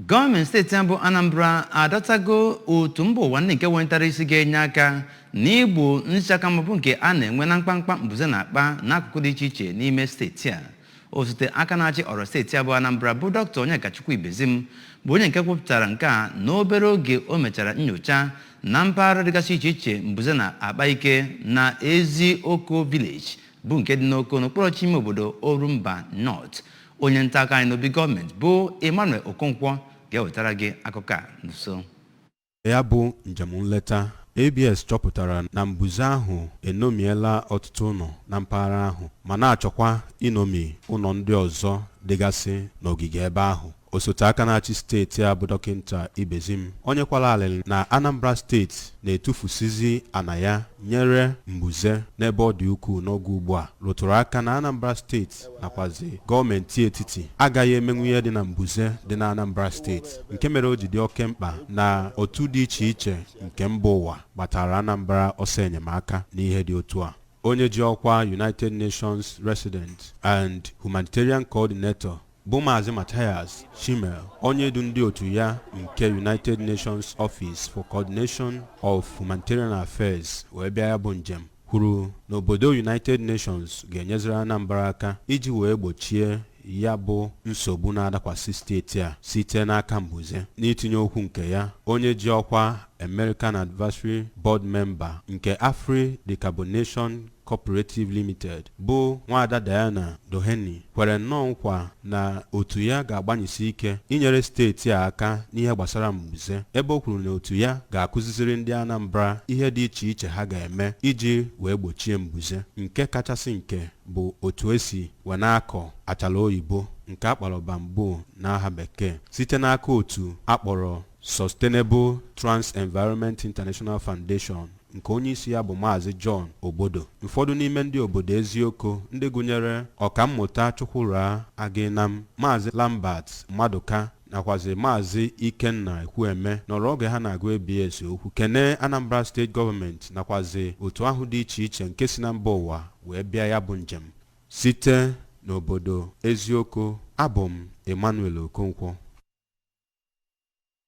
Gọọmenti steeti bụ Anambra adọtago otu mba ụwa nke wetara isi ga-enye aka n'igbu nchakamapụ nke a na-enwe na mkpamkpa mbuze na-akpa n'akụkụ dị iche iche n'ime steeti a. Osote aka na-achị ọrụ steeti bụ Anambra bụ Dr. Onyekachukwu Ibezim bụ onye nke kwupụtara nke a n'obere oge o mechara nyocha na mpaghara dịgasị iche iche mbuze na-akpa ike na Ezioko village bụ nke dị n'Oko n'okpuru ime obodo Orumba North. Onye nta aka anyị n'obi gọọmenti bụ Emmanuel Okonkwo ga-ewetara gị akụkọ a nso. Ya bụ njem nleta ABS chọpụtara na mbuze ahụ enomiela ọtụtụ ụlọ na mpaghara ahụ ma na-achọkwa inomi ụlọ ndị ọzọ dịgasị n'ogige ebe ahụ. Osote aka na-achị steeti a bụ Dọkịta Ibezim onye kwala alịlị na Anambra steeti na-etufusizi ana ya nyere mbuze n'ebe ọ dị ukwuu n'oge ugbu a, rụtụrụ aka na Anambra steeti nakwazi gọọmenti etiti agaghị emenwu ihe dị na mbuze dị na Anambra steeti, nke mere o ji dị oke mkpa na otu dị iche iche nke mba ụwa gbatara Anambra ọsọ enyemaka n'ihe dị otu a. Onye ji ọkwa United Nations Resident and Humanitarian Coordinator bụ Maazị Matthias Schimmel, onye du ndị otu ya nke United Nations Office for Coordination of Humanitarian Affairs wee bịa ya bụ njem, kwuru n'obodo United Nations ga-enyeziri Anambra aka iji wee gbochie ya bụ nsogbu na-adakwasị steeti a site n'aka mbuze. N'itinye okwu nke ya, onye ji ọkwa American Advisory Board Member nke Afri Decarbonation Cooperative Limited bụ Nwaada Diana Doheny kwere nnọọ nkwa na otu ya ga-agbanyesi ike inyere steeti a aka n'ihe gbasara mbuze, ebe o kwuru na otu ya ga-akụziri ndị Anambra ihe dị iche iche ha ga-eme iji wee gbochie mbuze. Nke kachasị nke bụ otu esi wee na-akọ achala oyibo nke akpọrọ bamboo n'aha bekee site n'aka otu akpọrọ Sustainable Trans-Environment International Foundation nke onye isi ya bụ Maazị John Obodo. Ụfọdụ n'ime ndị obodo Ezioko ndị gụnyere ọkammụta Chukwura Aginam, Maazị Lambert Maduka nakwazi Maazị Ikenna Ekwueme nọrọ oge ha na-agụ ABS okwu kene Anambra State Government nakwazi otu ahụ dị iche iche nke si na mba ụwa wee bịa ya bụ njem. Site n'obodo Ezioko, abụ m Emmanuel Okonkwo.